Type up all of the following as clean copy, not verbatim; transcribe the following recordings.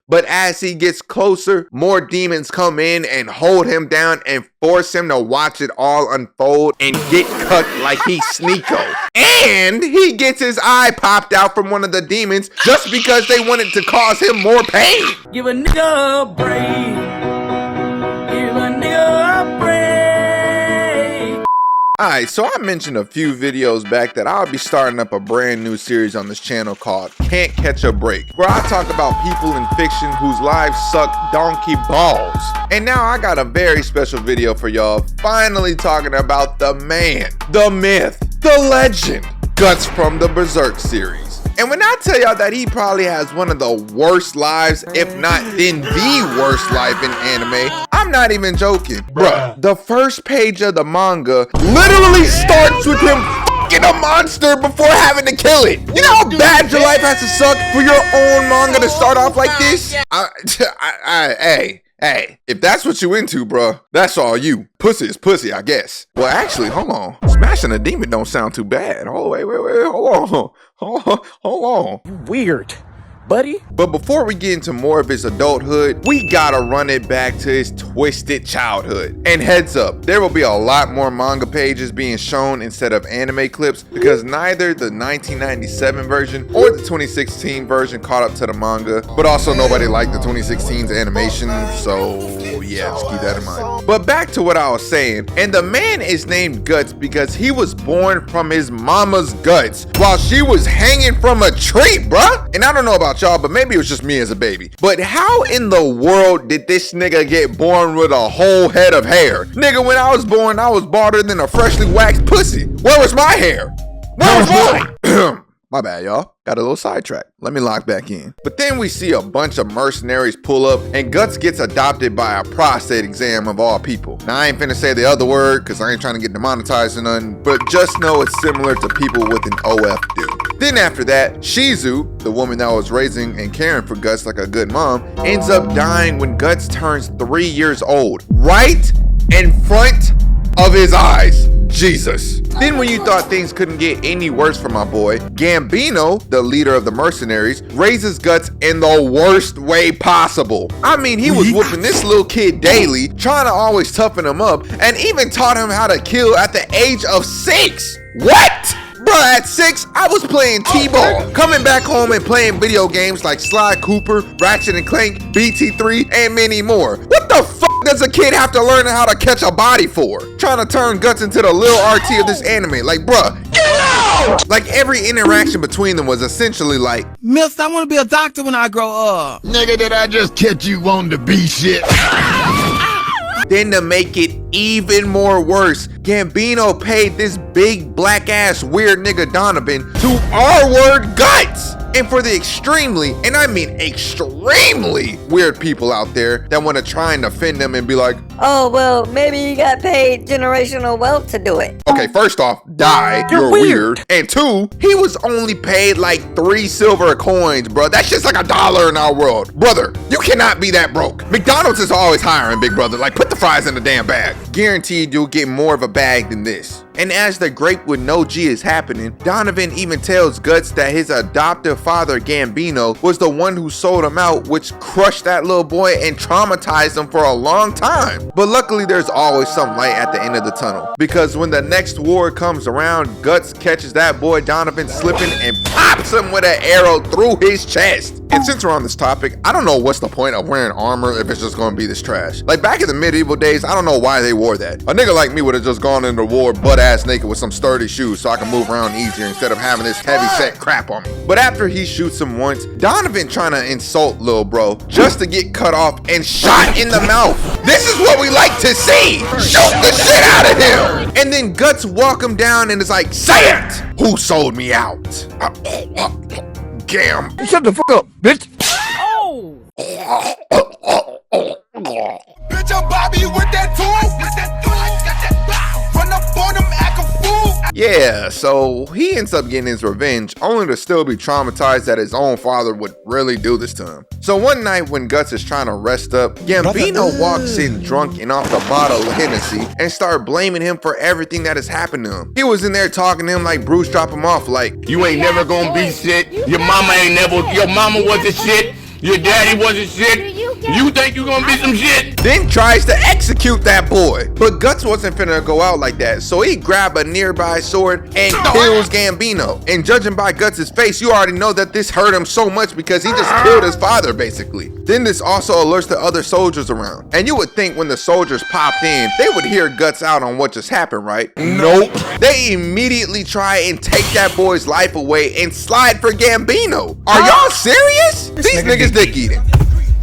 But as he gets closer, more demons come in and hold him down and force him to watch it all unfold and get cut like he's Sneeko. And he gets his eye popped out from one of the demons just because they wanted to cause him more pain. Give a nigga a break. Give a nigga a break. Alright, so I mentioned a few videos back that I'll be starting up a brand new series on this channel called Can't Catch a Break, where I talk about people in fiction whose lives suck donkey balls. And now I got a very special video for y'all, finally talking about the man, the myth, the legend, Guts from the Berserk series. And when I tell y'all that he probably has one of the worst lives, if not then the worst life in anime, I'm not even joking. Bruh, the first page of the manga literally starts with him fucking a monster before having to kill it. You know how bad your life has to suck for your own manga to start off like this? Hey, if that's what you into, bruh, that's all you. Pussy is pussy, I guess. Well, actually, hold on. Smashing a demon don't sound too bad. Oh, wait, hold on. Hold on. You weird, buddy. But before we get into more of his adulthood, we gotta run it back to his twisted childhood. And heads up, there will be a lot more manga pages being shown instead of anime clips because neither the 1997 version or the 2016 version caught up to the manga, but also nobody liked the 2016's animation, so yeah, just keep that in mind. But back to what I was saying, and the man is named Guts because he was born from his mama's guts while she was hanging from a tree, bruh. And I don't know about y'all, but maybe it was just me as a baby. But how in the world did this nigga get born with a whole head of hair? Nigga, when I was born, I was balder than a freshly waxed pussy. Where was my hair? Where was mine? My bad, y'all. Got a little sidetracked. Let me lock back in. But then we see a bunch of mercenaries pull up and Guts gets adopted by a prostate exam of all people. Now, I ain't finna say the other word because I ain't trying to get demonetized or nothing, but just know it's similar to people with an OF do. Then after that, Shizu, the woman that was raising and caring for Guts like a good mom, ends up dying when Guts turns 3 years old. Right in front of his eyes. Jesus. Then when you thought things couldn't get any worse for my boy, Gambino, the leader of the mercenaries, raises Guts in the worst way possible. I mean, he was whooping this little kid daily, trying to always toughen him up, and even taught him how to kill at the age of 6. What? Bruh, at 6, I was playing T-ball, coming back home and playing video games like Sly Cooper, Ratchet and Clank, BT3, and many more. What the fuck does a kid have to learn how to catch a body for? Trying to turn Guts into the Lil RT of this anime. Like, bruh, get out! Like, every interaction between them was essentially like, Miss, I want to be a doctor when I grow up. Nigga, did I just catch you wanting to be shit? Then to make it even more worse, Gambino paid this big black ass weird nigga Donovan to R-word Guts. And for the extremely, and I mean extremely weird people out there that want to try and offend them and be like, oh, well, maybe you got paid generational wealth to do it. okay, first off, die, you're weird. And 2, he was only paid like 3 silver coins, bro. That's just like $1 in our world. Brother, you cannot be that broke. McDonald's is always hiring, big brother. Like, put the fries in the damn bag. Guaranteed you'll get more of a bag than this. And as the grape with no G is happening, Donovan even tells Guts that his adoptive father, Gambino, was the one who sold him out, which crushed that little boy and traumatized him for a long time. But luckily, there's always some light at the end of the tunnel, because when the next war comes around, Guts catches that boy Donovan slipping and pops him with an arrow through his chest. And since we're on this topic, I don't know what's the point of wearing armor if it's just gonna be this trash. Like back in the medieval days, I don't know why they wore that. A nigga like me would have just gone into war butt-ass naked with some sturdy shoes so I can move around easier instead of having this heavy set crap on me. But after he shoots him once, Donovan trying to insult lil bro just to get cut off and shot in the mouth. This is what we like to see. Shoot the shit out of him. And then Guts walk him down and is like, say it! Who sold me out? Gam. Shut the fuck up, bitch. Oh! Bitch, I'm Bobby with that tool. Run up on him, act a fool. Yeah, so he ends up getting his revenge, only to still be traumatized that his own father would really do this to him. So one night when Guts is trying to rest up, Gambino walks in drunk and off the bottle of Hennessy and start blaming him for everything that has happened to him. He was in there talking to him like Bruce dropped him off like, You ain't never gonna be shit. Your mama was the shit. Your daddy wasn't shit. You think you gonna be some shit? Then tries to execute that boy. But Guts wasn't finna go out like that, so he grabbed a nearby sword and kills Gambino. And judging by Guts' face, you already know that this hurt him so much because he just killed his father, basically. Then this also alerts the other soldiers around. And you would think when the soldiers popped in, they would hear Guts out on what just happened, right? Nope. They immediately try and take that boy's life away and slide for Gambino. Are y'all serious? These niggas dick eating.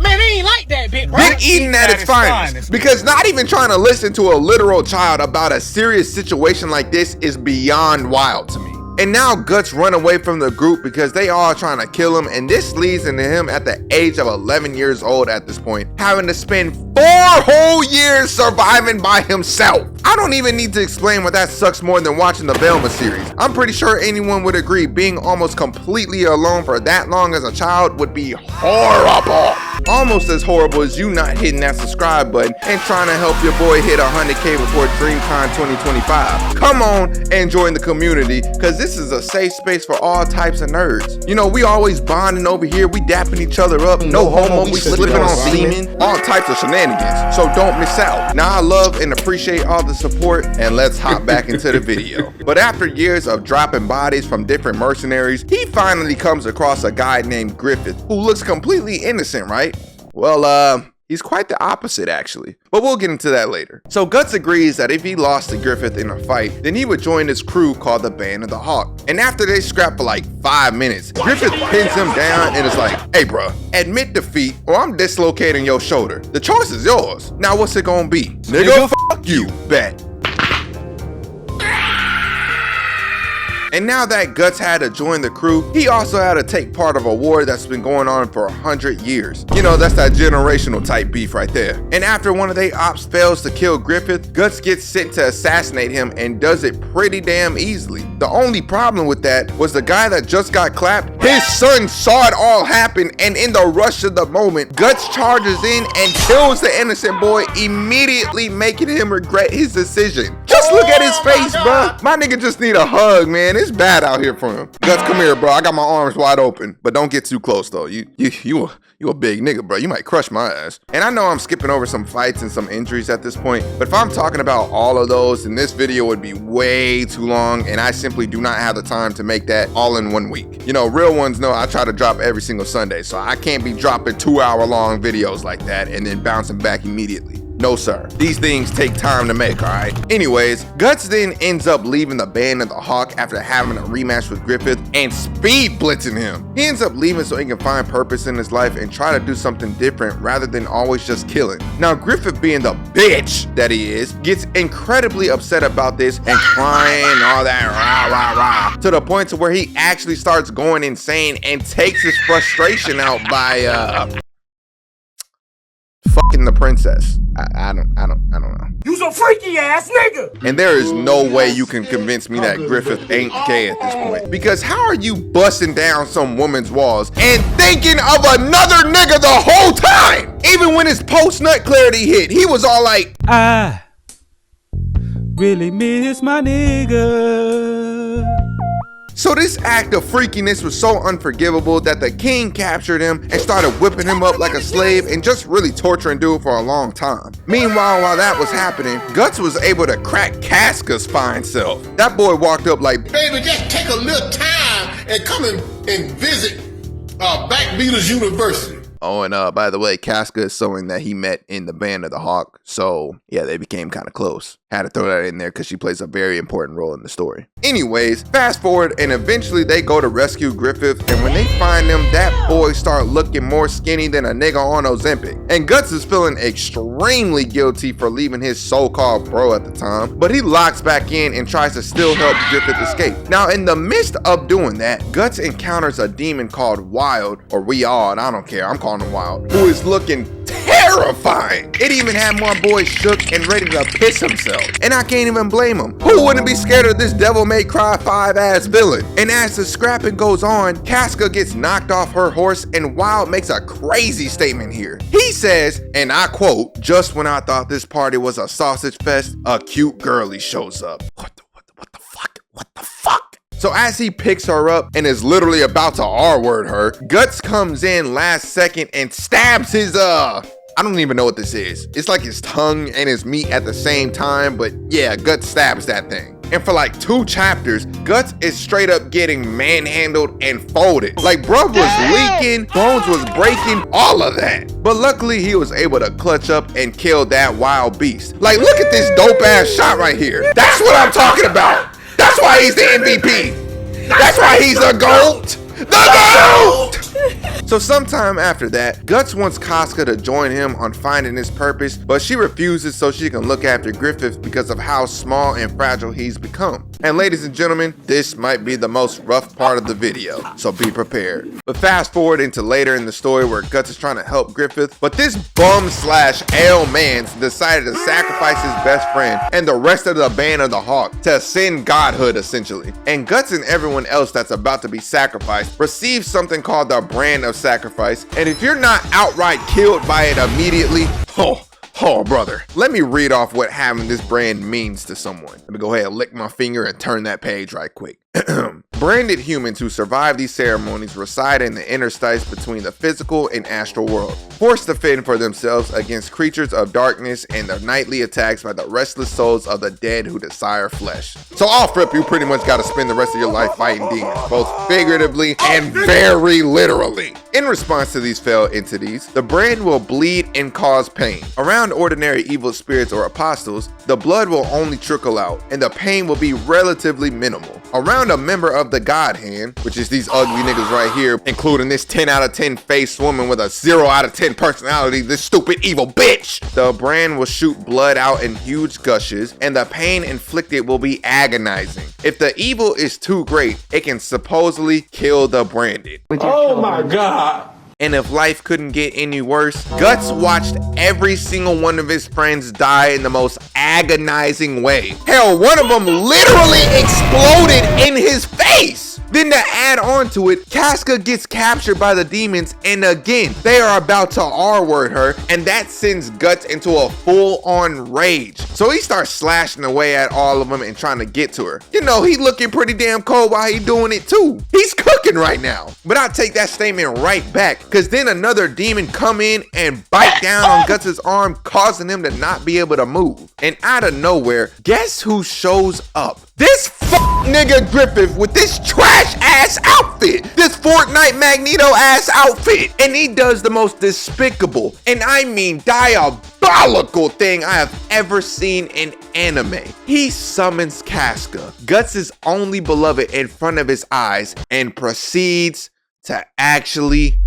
Man, they ain't like that, bit, bro. Dick eating at its finest. Because not even trying to listen to a literal child about a serious situation like this is beyond wild to me. And now Guts run away from the group because they all trying to kill him, and this leads into him at the age of 11 years old at this point, having to spend 4 whole years surviving by himself. I don't even need to explain why that sucks more than watching the Velma series. I'm pretty sure anyone would agree being almost completely alone for that long as a child would be horrible. Almost as horrible as you not hitting that subscribe button and trying to help your boy hit 100K before DreamCon 2025. Come on and join the community, because this is a safe space for all types of nerds. You know, we always bonding over here, we dapping each other up, no homo, we slipping on semen, all types of shenanigans, so don't miss out. Now I love and appreciate all the support, and let's hop back into the video. But after years of dropping bodies from different mercenaries, he finally comes across a guy named Griffith who looks completely innocent, right? Well, he's quite the opposite actually, but we'll get into that later. So Guts agrees that if he lost to Griffith in a fight, then he would join his crew called the Band of the Hawk. And after they scrap for like 5 minutes, Griffith pins him down and is like, hey bruh, admit defeat or I'm dislocating your shoulder. The choice is yours. Now what's it gonna be? Nigga, fuck you, bet. And now that Guts had to join the crew, he also had to take part of a war that's been going on for 100 years. You know, that's that generational type beef right there. And after one of their ops fails to kill Griffith, Guts gets sent to assassinate him and does it pretty damn easily. The only problem with that was the guy that just got clapped, his son saw it all happen, and in the rush of the moment, Guts charges in and kills the innocent boy, immediately making him regret his decision. Just look at his face, bruh. My nigga just need a hug, man. It's bad out here for him. Guts, come here, bro. I got my arms wide open, but don't get too close though. You a big nigga, bro. You might crush my ass. And I know I'm skipping over some fights and some injuries at this point, but if I'm talking about all of those, then this video would be way too long, and I simply do not have the time to make that all in 1 week. You know, real ones know I try to drop every single Sunday, so I can't be dropping 2-hour-long videos like that and then bouncing back immediately. No sir, these things take time to make, alright? Anyways, Guts then ends up leaving the Band of the Hawk after having a rematch with Griffith and speed blitzing him. He ends up leaving so he can find purpose in his life and try to do something different rather than always just killing. Now Griffith, being the bitch that he is, gets incredibly upset about this and crying and all that rah rah rah, to the point to where he actually starts going insane and takes his frustration out by fucking the princess. I don't know. You some freaky ass nigga. And there is no way you can convince me that Griffith ain't gay at this point. Because how are you busting down some woman's walls and thinking of another nigga the whole time? Even when his post-nut clarity hit, he was all like, I really miss my nigga. So this act of freakiness was so unforgivable that the king captured him and started whipping him up like a slave and just really torturing dude for a long time. Meanwhile, while that was happening, Guts was able to crack Casca's fine self. That boy walked up like, baby, just take a little time and come and visit Backbeaters University. oh, and by the way, Casca is someone that he met in the Band of the Hawk. So yeah, they became kind of close. Had to throw that in there because she plays a very important role in the story. Anyways, fast forward and eventually they go to rescue Griffith, and when they find him, that boy start looking more skinny than a nigga on Ozempic. And Guts is feeling extremely guilty for leaving his so-called bro at the time, but he locks back in and tries to still help Griffith escape. Now in the midst of doing that, Guts encounters a demon called Wild, or Weald, I don't care, I'm calling him Wild, who is looking terrifying. It even had my boy shook and ready to piss himself. And I can't even blame him. Who wouldn't be scared of this Devil May Cry 5 ass villain? And as the scrapping goes on, Casca gets knocked off her horse and Wild makes a crazy statement here. He says, and I quote, "Just when I thought this party was a sausage fest, a cute girlie shows up." What the fuck? So as he picks her up and is literally about to R-word her, Guts comes in last second and stabs his I don't even know what this is. It's like his tongue and his meat at the same time, but yeah, Guts stabs that thing. And for like 2 chapters, Guts is straight up getting manhandled and folded. Like, bruh was leaking, bones was breaking, all of that. But luckily, he was able to clutch up and kill that wild beast. Like, look at this dope ass shot right here. That's what I'm talking about. That's why he's the MVP. That's why he's the GOAT. The GOAT! So sometime after that, Guts wants Casca to join him on finding his purpose, but she refuses so she can look after Griffith because of how small and fragile he's become. And ladies and gentlemen, this might be the most rough part of the video, so be prepared. But fast forward into later in the story where Guts is trying to help Griffith, but this bum/ale man decided to sacrifice his best friend and the rest of the band of the Hawk to ascend godhood essentially. And Guts and everyone else that's about to be sacrificed receive something called the brand of sacrifice, and if you're not outright killed by it immediately, oh brother, let me read off what having this brand means to someone. Let me go ahead and lick my finger and turn that page right quick. Branded humans who survive these ceremonies reside in the interstice between the physical and astral world, forced to fend for themselves against creatures of darkness and the nightly attacks by the restless souls of the dead who desire flesh. So off rip, you pretty much got to spend the rest of your life fighting demons, both figuratively and very literally. In response to these fell entities, the brand will bleed and cause pain. Around ordinary evil spirits or apostles, the blood will only trickle out, and the pain will be relatively minimal. Around a member of the God Hand, which is these ugly niggas right here, including this 10 out of 10 face woman with a 0 out of 10 personality, this stupid evil bitch, the brand will shoot blood out in huge gushes, and the pain inflicted will be agonizing. If the evil is too great, it can supposedly kill the branded. Oh my God. And if life couldn't get any worse, Guts watched every single one of his friends die in the most agonizing way. Hell, one of them literally exploded in his face. Then to add on to it, Casca gets captured by the demons, and again, they are about to R-word her, and that sends Guts into a full-on rage. So he starts slashing away at all of them and trying to get to her. You know, he looking pretty damn cold while he doing it too. He's cooking right now. But I take that statement right back, because then another demon come in and bite down on Guts' arm, causing him to not be able to move. And out of nowhere, guess who shows up? This nigga Griffith with this trash ass outfit, this Fortnite Magneto ass outfit, and he does the most despicable, and I mean diabolical thing I have ever seen in anime. He summons Casca, Guts' only beloved, in front of his eyes and proceeds to actually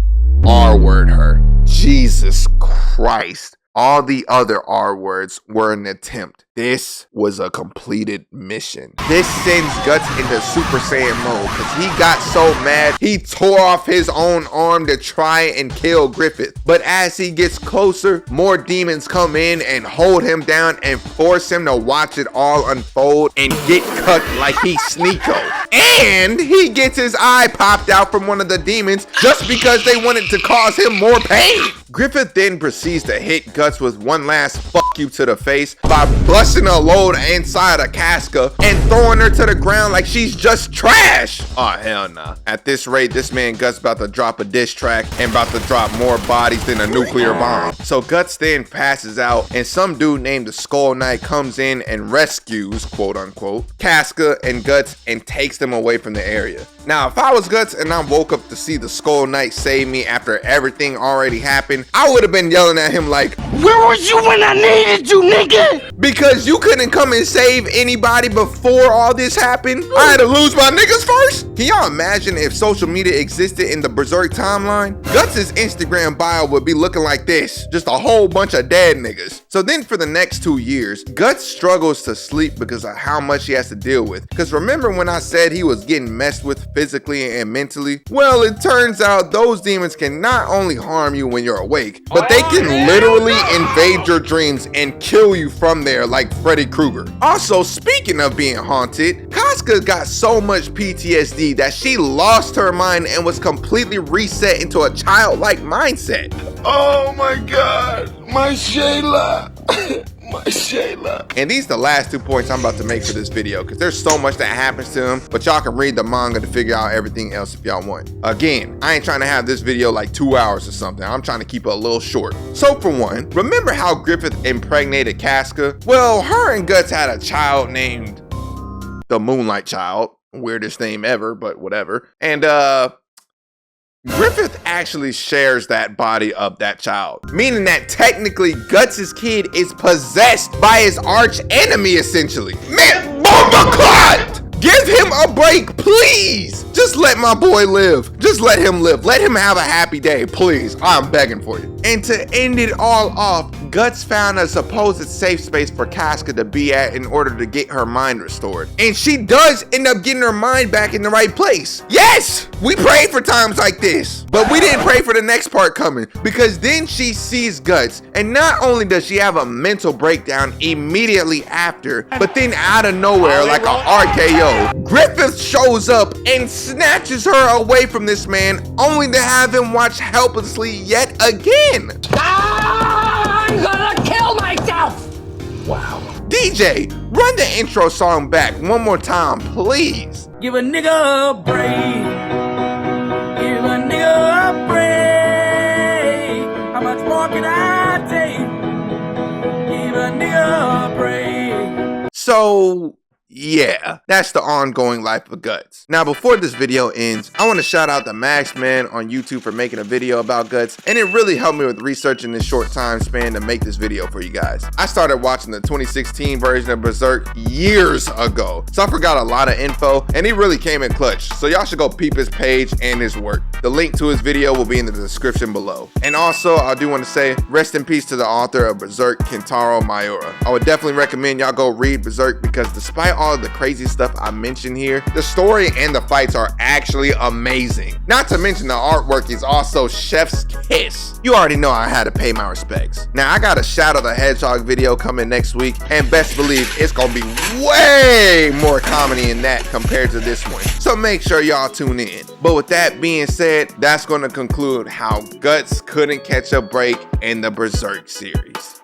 R-word her. Jesus Christ. All the other R-words were an attempt. This was a completed mission. This sends Guts into Super Saiyan mode because he got so mad he tore off his own arm to try and kill Griffith. But as he gets closer, more demons come in and hold him down and force him to watch it all unfold and get cut like he's Sneeko. And he gets his eye popped out from one of the demons just because they wanted to cause him more pain. Griffith then proceeds to hit Guts with one last fuck you to the face by busting a load inside a Casca and throwing her to the ground like she's just trash. Oh hell nah. At this rate, this man Guts about to drop a diss track and about to drop more bodies than a nuclear bomb. So Guts then passes out, and some dude named the Skull Knight comes in and rescues, quote unquote, Casca and Guts and takes them away from the area. Now, if I was Guts and I woke up to see the Skull Knight save me after everything already happened, I would have been yelling at him like, Where was you when I needed you, nigga? because you couldn't come and save anybody before all this happened. I had to lose my niggas first. Can y'all imagine if social media existed in the Berserk timeline? Guts' Instagram bio would be looking like this, just a whole bunch of dead niggas. So then for the next 2 years, Guts struggles to sleep because of how much he has to deal with. Because remember when I said he was getting messed with physically and mentally? Well, it turns out those demons can not only harm you when you're awake, but they can literally invade your dreams and kill you from there like Freddy Krueger. Also, speaking of being haunted, Casca got so much PTSD that she lost her mind and was completely reset into a childlike mindset. Oh my God, my Shayla, My Shayla. And these are the last 2 points I'm about to make for this video, because there's so much that happens to him, but y'all can read the manga to figure out everything else if y'all want. Again, I ain't trying to have this video like 2 hours or something. I'm trying to keep it a little short. So for one, remember how Griffith impregnated Casca? Well, her and Guts had a child named the Moonlight Child. Weirdest name ever, but whatever. And Griffith actually shares that body of that child, meaning that technically Guts' kid is possessed by his arch enemy, essentially. Man, bomba clot! Give him a break, please! Just let my boy live. Just let him live. Let him have a happy day, please. I'm begging for you. And to end it all off, Guts found a supposed safe space for Casca to be at in order to get her mind restored. And she does end up getting her mind back in the right place. Yes! We prayed for times like this, but we didn't pray for the next part coming, because then she sees Guts, and not only does she have a mental breakdown immediately after, but then out of nowhere, like a RKO, Griffith shows up and snatches her away from this man, only to have him watch helplessly yet again. I'm gonna kill myself! Wow. DJ, run the intro song back one more time, please. Give a nigga a break. Give a nigga a break. How much more can I take? Give a nigga a break. So, yeah, that's the ongoing life of Guts. Now, before this video ends, I want to shout out to Max Man on YouTube for making a video about Guts, and it really helped me with researching this short time span to make this video for you guys. I started watching the 2016 version of Berserk years ago, so I forgot a lot of info, and he really came in clutch, so y'all should go peep his page and his work. The link to his video will be in the description below. And also, I do want to say, rest in peace to the author of Berserk, Kentaro Miura. I would definitely recommend y'all go read Berserk, because despite all of the crazy stuff I mentioned here, the story and the fights are actually amazing. Not to mention the artwork is also chef's kiss. You already know I had to pay my respects. Now, I got a Shadow the Hedgehog video coming next week, and best believe it's gonna be way more comedy in that compared to this one. So make sure y'all tune in. But with that being said, that's gonna conclude how Guts couldn't catch a break in the Berserk series.